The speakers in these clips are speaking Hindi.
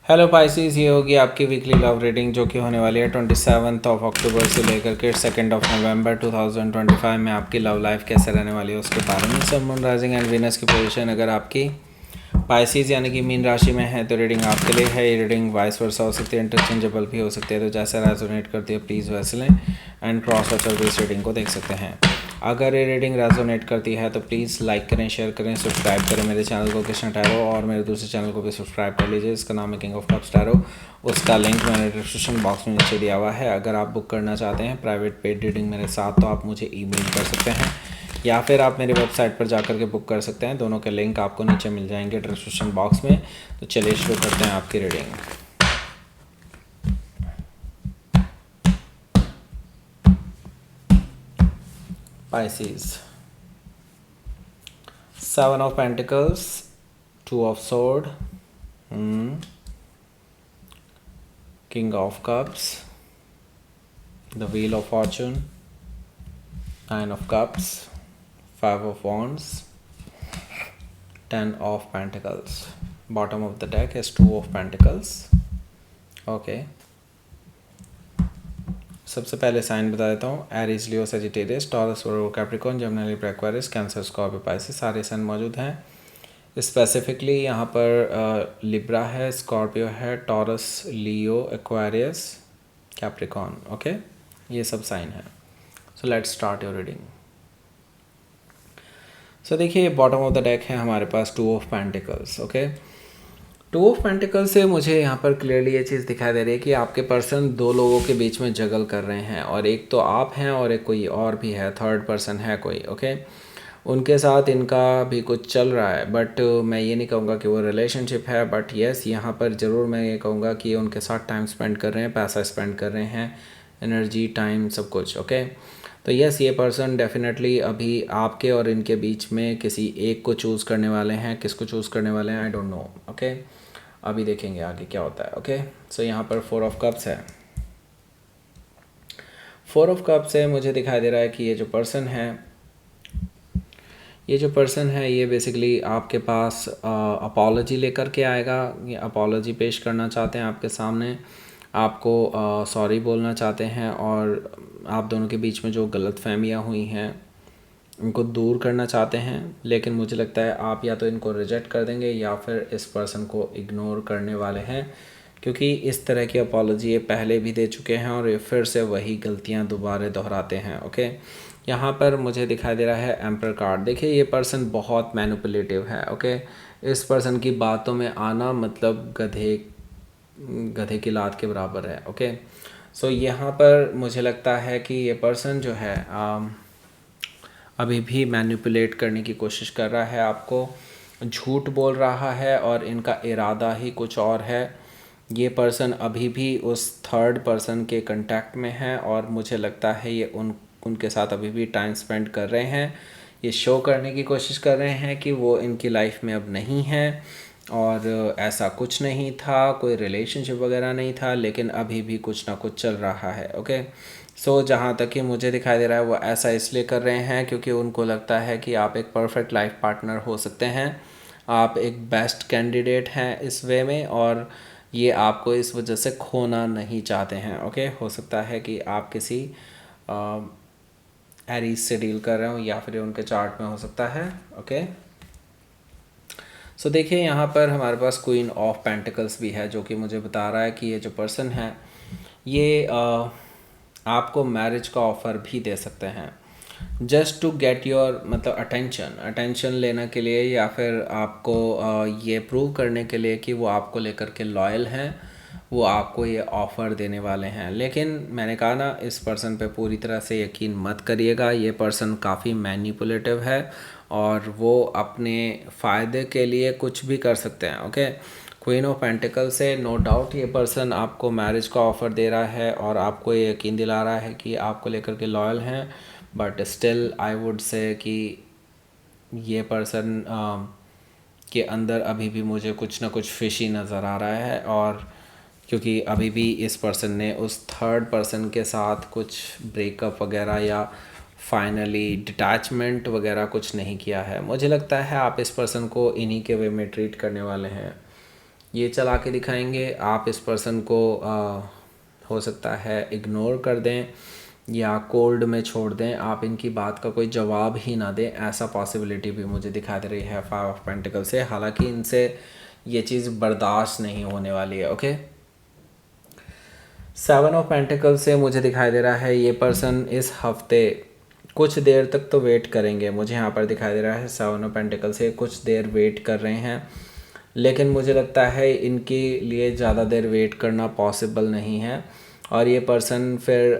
हेलो पाइसिस, ये होगी आपकी वीकली लव रीडिंग जो कि होने वाली है 27 अक्टूबर से लेकर के 2 नवंबर 2025 में। आपकी लव लाइफ कैसे रहने वाली है उसके बारे में। सन, मून, राइजिंग एंड वीनस की पोजीशन अगर आपकी पाइसिस यानी कि मीन राशि में है तो रीडिंग आपके लिए है। ये रीडिंग वाइस वर्सा हो सकती है, इंटरचेंजेबल भी हो सकती है, तो जैसा रेजोनेट करती है प्लीज़ वैसे लें and cross out service reading को देख सकते हैं। अगर ये रीडिंग रेजोनेट करती है तो प्लीज़ लाइक करें, शेयर करें, सब्सक्राइब करें मेरे चैनल को कृष्णा टैरो, और मेरे दूसरे चैनल को भी सब्सक्राइब कर लीजिए, इसका नाम है किंग ऑफ कप्स टैरो। उसका लिंक मैंने डिस्क्रिप्शन बॉक्स में नीचे दिया हुआ है। अगर आप बुक करना चाहते हैं प्राइवेट पेड रीडिंग मेरे साथ तो आप मुझे ईमेल कर सकते हैं या फिर आप मेरी वेबसाइट पर जाकर के बुक कर सकते हैं। दोनों के लिंक आपको नीचे मिल जाएंगे डिस्क्रिप्शन बॉक्स में। तो चलिए शुरू करते हैं आपकी reading. Pisces, 7 of Pentacles, 2 of Sword, King of Cups, the Wheel of Fortune, 9 of Cups, 5 of Wands, 10 of Pentacles. Bottom of the deck is 2 of Pentacles. Okay. सबसे पहले साइन बता देता हूँ। Aries, Leo, Sagittarius, Taurus, Virgo, Capricorn, Gemini, Libra, Aquarius, Cancer, Scorpio, Pisces, सारे साइन मौजूद हैं। स्पेसिफिकली यहाँ पर लिब्रा है, स्कॉर्पियो है, Taurus, Leo, Aquarius, Capricorn. Okay, ये सब साइन है। So let's start your reading. So देखिए, बॉटम ऑफ द डेक है हमारे पास 2 of pentacles. Okay, 2 of pentacle से मुझे यहाँ पर क्लियरली ये चीज़ दिखाई दे रही है कि आपके पर्सन दो लोगों के बीच में जगल कर रहे हैं, और एक तो आप हैं और एक कोई और भी है, थर्ड पर्सन है कोई। ओके, उनके साथ इनका भी कुछ चल रहा है, बट मैं ये नहीं कहूँगा कि वो रिलेशनशिप है, बट येस यहाँ पर ज़रूर मैं ये कहूँगा कि उनके साथ टाइम स्पेंड कर रहे हैं, पैसा स्पेंड कर रहे हैं, एनर्जी, टाइम, सब कुछ। ओके, तो यस, ये पर्सन डेफिनेटली अभी आपके और इनके बीच में किसी एक को चूज़ करने वाले हैं। किसको चूज़ करने वाले हैं आई डोंट नो। ओके, अभी देखेंगे आगे क्या होता है। ओके, सो यहाँ पर 4 ऑफ कप्स है। 4 ऑफ कप्स है, मुझे दिखाई दे रहा है कि ये जो पर्सन है ये बेसिकली आपके पास अपॉलॉजी लेकर के आएगा। ये अपॉलॉजी पेश करना चाहते हैं आपके सामने, आपको सॉरी बोलना चाहते हैं, और आप दोनों के बीच में जो गलतफहमियां हुई हैं उनको दूर करना चाहते हैं। लेकिन मुझे लगता है आप या तो इनको रिजेक्ट कर देंगे या फिर इस पर्सन को इग्नोर करने वाले हैं, क्योंकि इस तरह की अपॉलॉजी ये पहले भी दे चुके हैं और ये फिर से वही गलतियां दोबारा दोहराते हैं। ओके, यहाँ पर मुझे दिखाई दे रहा है एम्पर कार्ड। देखिए, ये पर्सन बहुत मैनिपुलेटिव है। ओके, इस पर्सन की बातों में आना मतलब गधे की लात के बराबर है। ओके, सो यहाँ पर मुझे लगता है कि ये पर्सन जो है अभी भी मैनिपुलेट करने की कोशिश कर रहा है, आपको झूठ बोल रहा है, और इनका इरादा ही कुछ और है। ये पर्सन अभी भी उस थर्ड पर्सन के कांटेक्ट में है, और मुझे लगता है ये उनके साथ अभी भी टाइम स्पेंड कर रहे हैं। ये शो करने की कोशिश कर रहे हैं कि वो इनकी लाइफ में अब नहीं है, और ऐसा कुछ नहीं था, कोई रिलेशनशिप वगैरह नहीं था, लेकिन अभी भी कुछ ना कुछ चल रहा है। ओके, सो जहाँ तक कि मुझे दिखाई दे रहा है वो ऐसा इसलिए कर रहे हैं क्योंकि उनको लगता है कि आप एक परफेक्ट लाइफ पार्टनर हो सकते हैं, आप एक बेस्ट कैंडिडेट हैं इस वे में, और ये आपको इस वजह से खोना नहीं चाहते हैं। ओके, हो सकता है कि आप किसी एरीज से डील कर रहे हो या फिर उनके चार्ट में हो सकता है। ओके, सो देखिए, यहाँ पर हमारे पास क्वीन ऑफ पेंटिकल्स भी है, जो कि मुझे बता रहा है कि ये जो पर्सन है ये आपको मैरिज का ऑफ़र भी दे सकते हैं, जस्ट टू गेट योर मतलब अटेंशन लेने के लिए, या फिर आपको ये प्रूव करने के लिए कि वो आपको लेकर के लॉयल हैं, वो आपको ये ऑफ़र देने वाले हैं। लेकिन मैंने कहा ना, इस पर्सन पे पूरी तरह से यकीन मत करिएगा। ये पर्सन काफ़ी मैनिपुलेटिव है और वो अपने फ़ायदे के लिए कुछ भी कर सकते हैं। ओके, क्वीन ऑफ पेंटिकल से नो डाउट ये पर्सन आपको मैरिज का ऑफ़र दे रहा है और आपको ये यकीन दिला रहा है कि आपको लेकर के लॉयल हैं, but still I would say कि ये पर्सन के अंदर अभी भी मुझे कुछ ना कुछ फिशी नज़र आ रहा है, और क्योंकि अभी भी इस पर्सन ने उस थर्ड पर्सन के साथ कुछ ब्रेकअप वगैरह या फाइनली डिटैचमेंट वगैरह कुछ नहीं किया है। मुझे लगता है आप इस पर्सन को इन्हीं के वे में ट्रीट करने वाले हैं। ये चला के दिखाएंगे। आप इस पर्सन को हो सकता है इग्नोर कर दें या कोल्ड में छोड़ दें, आप इनकी बात का कोई जवाब ही ना दें, ऐसा पॉसिबिलिटी भी मुझे दिखा दे रही है 5 ऑफ पेंटिकल से। हालांकि इनसे ये चीज़ बर्दाश्त नहीं होने वाली है। ओके, 7 ऑफ पेंटिकल से मुझे दिखाई दे रहा है ये पर्सन इस हफ्ते कुछ देर तक तो वेट करेंगे। मुझे यहाँ पर दिखाई दे रहा है 7 ऑफ पेंटिकल से कुछ देर वेट कर रहे हैं, लेकिन मुझे लगता है इनके लिए ज़्यादा देर वेट करना पॉसिबल नहीं है और ये पर्सन फिर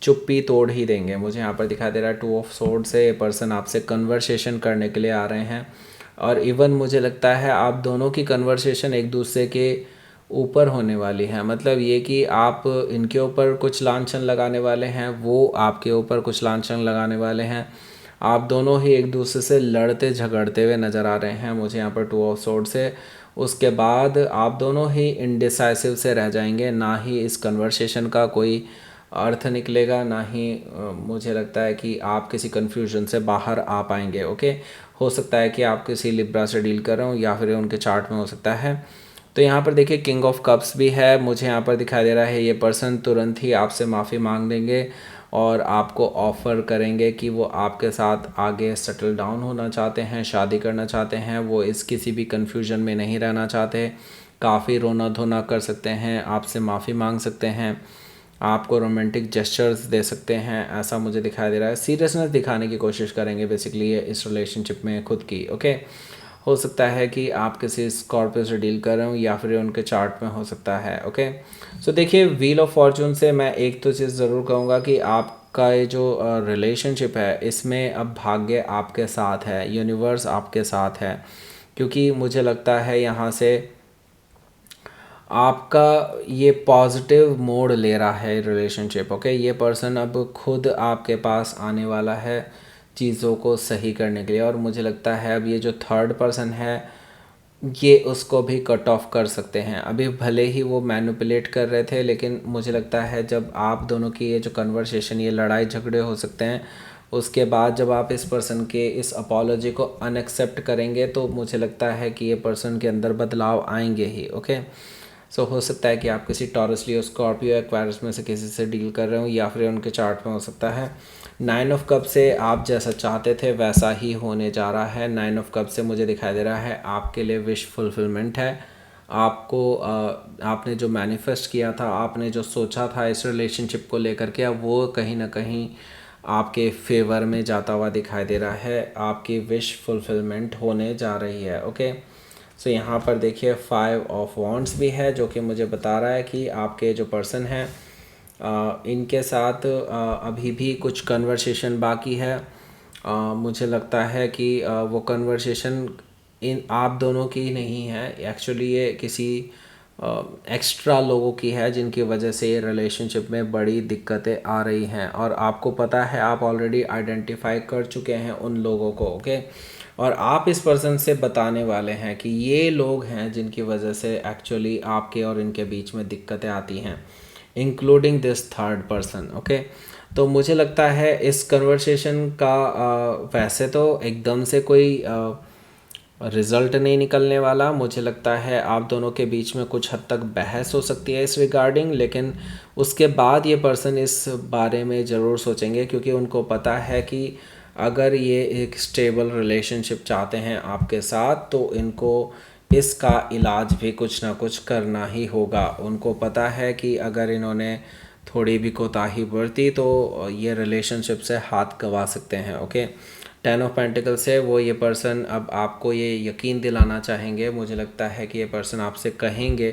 चुप्पी तोड़ ही देंगे। मुझे यहाँ पर दिखाई दे रहा है 2 ऑफ सोर्ड से ये पर्सन आपसे कन्वर्सेशन करने के लिए आ रहे हैं और इवन मुझे लगता है आप दोनों की कन्वर्सेशन एक दूसरे के ऊपर होने वाली है। मतलब ये कि आप इनके ऊपर कुछ लांछन लगाने वाले हैं, वो आपके ऊपर कुछ लांछन लगाने वाले हैं। आप दोनों ही एक दूसरे से लड़ते झगड़ते हुए नज़र आ रहे हैं मुझे यहाँ पर 2 ऑफ सोर्ड से। उसके बाद आप दोनों ही इनडिसाइसिव से रह जाएंगे, ना ही इस कन्वर्सेशन का कोई अर्थ निकलेगा, ना ही मुझे लगता है कि आप किसी कन्फ्यूजन से बाहर आ पाएंगे। ओके, हो सकता है कि आप किसी लिब्रा से डील कर रहे हो या फिर उनके चार्ट में हो सकता है। तो यहाँ पर देखिए किंग ऑफ कप्स भी है, मुझे यहाँ पर दिखाई दे रहा है ये पर्सन तुरंत ही आपसे माफ़ी मांग लेंगे और आपको ऑफ़र करेंगे कि वो आपके साथ आगे सेटल डाउन होना चाहते हैं, शादी करना चाहते हैं। वो इस किसी भी कन्फ्यूजन में नहीं रहना चाहते, काफ़ी रोना धोना कर सकते हैं, आपसे माफ़ी मांग सकते हैं, आपको रोमांटिक जेस्चर्स दे सकते हैं, ऐसा मुझे दिखाई दे रहा है। सीरियसनेस दिखाने की कोशिश करेंगे बेसिकली ये इस रिलेशनशिप में खुद की। ओके, हो सकता है कि आप किसी स्कॉर्पियो से डील कर रहे हो या फिर उनके चार्ट में हो सकता है। ओके, सो देखिए व्हील ऑफ फॉर्चून से मैं एक तो चीज़ ज़रूर कहूँगा कि आपका ये जो रिलेशनशिप है इसमें अब भाग्य आपके साथ है, यूनिवर्स आपके साथ है, क्योंकि मुझे लगता है यहाँ से आपका ये पॉजिटिव मोड ले रहा है रिलेशनशिप। ओके, ये पर्सन अब खुद आपके पास आने वाला है चीज़ों को सही करने के लिए और मुझे लगता है अब ये जो थर्ड पर्सन है ये उसको भी कट ऑफ कर सकते हैं। अभी भले ही वो मैनिपुलेट कर रहे थे, लेकिन मुझे लगता है जब आप दोनों की ये जो कन्वर्सेशन, ये लड़ाई झगड़े हो सकते हैं, उसके बाद जब आप इस पर्सन के इस अपॉलॉजी को अनएक्सेप्ट करेंगे तो मुझे लगता है कि ये पर्सन के अंदर बदलाव आएंगे ही। ओके, सो हो सकता है कि आप किसी टॉरस, लियो, स्कॉर्पियो, एक्वायरस में से किसी से डील कर रहे हो या फिर उनके चार्ट में हो सकता है। 9 ऑफ कप से आप जैसा चाहते थे वैसा ही होने जा रहा है। 9 ऑफ कप से मुझे दिखाई दे रहा है आपके लिए विश फुलफिलमेंट है। आपको आपने जो मैनिफेस्ट किया था, आपने जो सोचा था इस रिलेशनशिप को लेकर के, अब वो कहीं ना कहीं आपके फेवर में जाता हुआ दिखाई दे रहा है। आपकी विश फुलफिलमेंट होने जा रही है। ओके, सो यहाँ पर देखिए 5 ऑफ वॉन्ड्स भी है जो कि मुझे बता रहा है कि आपके जो पर्सन हैं इनके साथ अभी भी कुछ कन्वर्सेशन बाकी है। मुझे लगता है कि वो कन्वर्सेशन इन आप दोनों की नहीं है, एक्चुअली ये किसी एक्स्ट्रा लोगों की है जिनकी वजह से ये रिलेशनशिप में बड़ी दिक्कतें आ रही हैं और आपको पता है, आप ऑलरेडी आइडेंटिफाई कर चुके हैं उन लोगों को। ओके, और आप इस पर्सन से बताने वाले हैं कि ये लोग हैं जिनकी वजह से एक्चुअली आपके और इनके बीच में दिक्कतें आती हैं, including this third person. Okay, तो मुझे लगता है इस कन्वर्सेशन का वैसे तो एकदम से कोई रिज़ल्ट नहीं निकलने वाला। मुझे लगता है आप दोनों के बीच में कुछ हद तक बहस हो सकती है इस रिगार्डिंग, लेकिन उसके बाद ये पर्सन इस बारे में ज़रूर सोचेंगे क्योंकि उनको पता है कि अगर ये एक स्टेबल रिलेशनशिप चाहते हैं आपके साथ तो इनको इसका इलाज भी कुछ ना कुछ करना ही होगा। उनको पता है कि अगर इन्होंने थोड़ी भी कोताही बरती तो ये रिलेशनशिप से हाथ गंवा सकते हैं। ओके, 10 ऑफ पेंटिकल से वो ये पर्सन अब आपको ये यकीन दिलाना चाहेंगे। मुझे लगता है कि ये पर्सन आपसे कहेंगे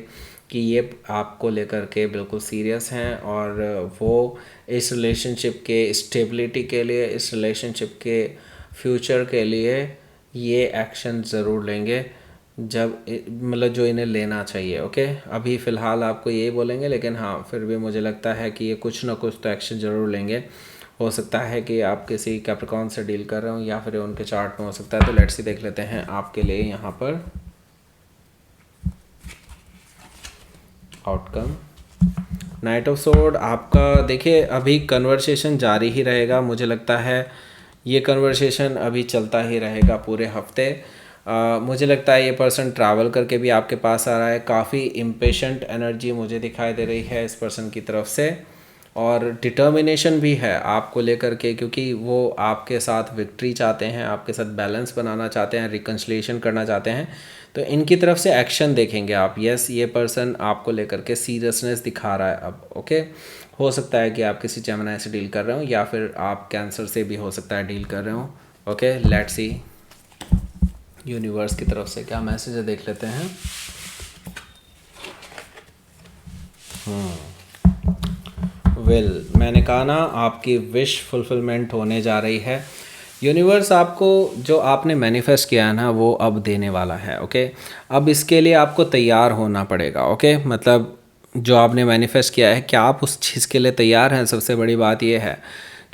कि ये आपको लेकर के बिल्कुल सीरियस हैं और वो इस रिलेशनशिप के स्टेबिलिटी के लिए, इस रिलेशनशिप के फ्यूचर के लिए ये एक्शन ज़रूर लेंगे जब मतलब जो इन्हें लेना चाहिए। ओके, अभी फ़िलहाल आपको यही बोलेंगे, लेकिन हाँ फिर भी मुझे लगता है कि ये कुछ ना कुछ तो एक्शन ज़रूर लेंगे। हो सकता है कि आप किसी कैप्रिकॉर्न से डील कर रहे हो या फिर उनके चार्ट में हो सकता है। तो लेट्स सी देख लेते हैं आपके लिए यहाँ पर आउटकम। नाइट ऑफ सोर्ड आपका देखिए अभी कन्वर्सेशन जारी ही रहेगा। मुझे लगता है ये कन्वर्सेशन अभी चलता ही रहेगा पूरे हफ्ते। मुझे लगता है ये पर्सन ट्रैवल करके भी आपके पास आ रहा है। काफ़ी इम्पेशेंट एनर्जी मुझे दिखाई दे रही है इस पर्सन की तरफ से, और डिटर्मिनेशन भी है आपको लेकर के, क्योंकि वो आपके साथ विक्ट्री चाहते हैं, आपके साथ बैलेंस बनाना चाहते हैं, रिकन्सिलिएशन करना चाहते हैं। तो इनकी तरफ से एक्शन देखेंगे आप। यस, ये पर्सन आपको लेकर के सीरियसनेस दिखा रहा है अब। ओके, हो सकता है कि आप किसी जेमिनी से डील कर रहे हो, या फिर आप कैंसर से भी हो सकता है डील कर रहे हो। ओके, लेट्स सी यूनिवर्स की तरफ से क्या मैसेज है, देख लेते हैं। मैंने कहा ना, आपकी विश फुलफिलमेंट होने जा रही है। यूनिवर्स आपको जो आपने मैनिफेस्ट किया है ना, वो अब देने वाला है। ओके, अब इसके लिए आपको तैयार होना पड़ेगा। ओके, मतलब जो आपने मैनिफेस्ट किया है, क्या आप उस चीज़ के लिए तैयार हैं? सबसे बड़ी बात ये है,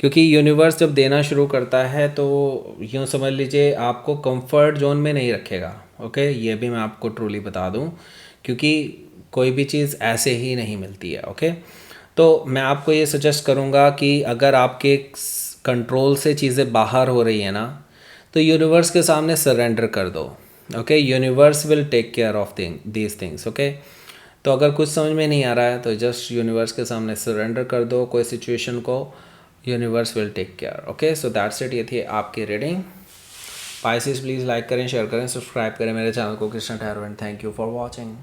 क्योंकि यूनिवर्स जब देना शुरू करता है तो यूँ समझ लीजिए आपको कंफर्ट जोन में नहीं रखेगा। ओके, ये भी मैं आपको ट्रूली बता दूं, क्योंकि कोई भी चीज़ ऐसे ही नहीं मिलती है। ओके, तो मैं आपको ये सजेस्ट करूँगा कि अगर आपके कंट्रोल से चीज़ें बाहर हो रही है ना, तो यूनिवर्स के सामने सरेंडर कर दो। Okay, universe will take care of these things. Okay, तो अगर कुछ समझ में नहीं आ रहा है तो जस्ट यूनिवर्स के सामने सरेंडर कर दो कोई सिचुएशन को, universe will take care. Okay, so that's it. ये थी आपकी रीडिंग। पाइसेस प्लीज़ लाइक करें, शेयर करें, सब्सक्राइब करें मेरे चैनल को, कृष्णा ठहरवन। Thank you for watching.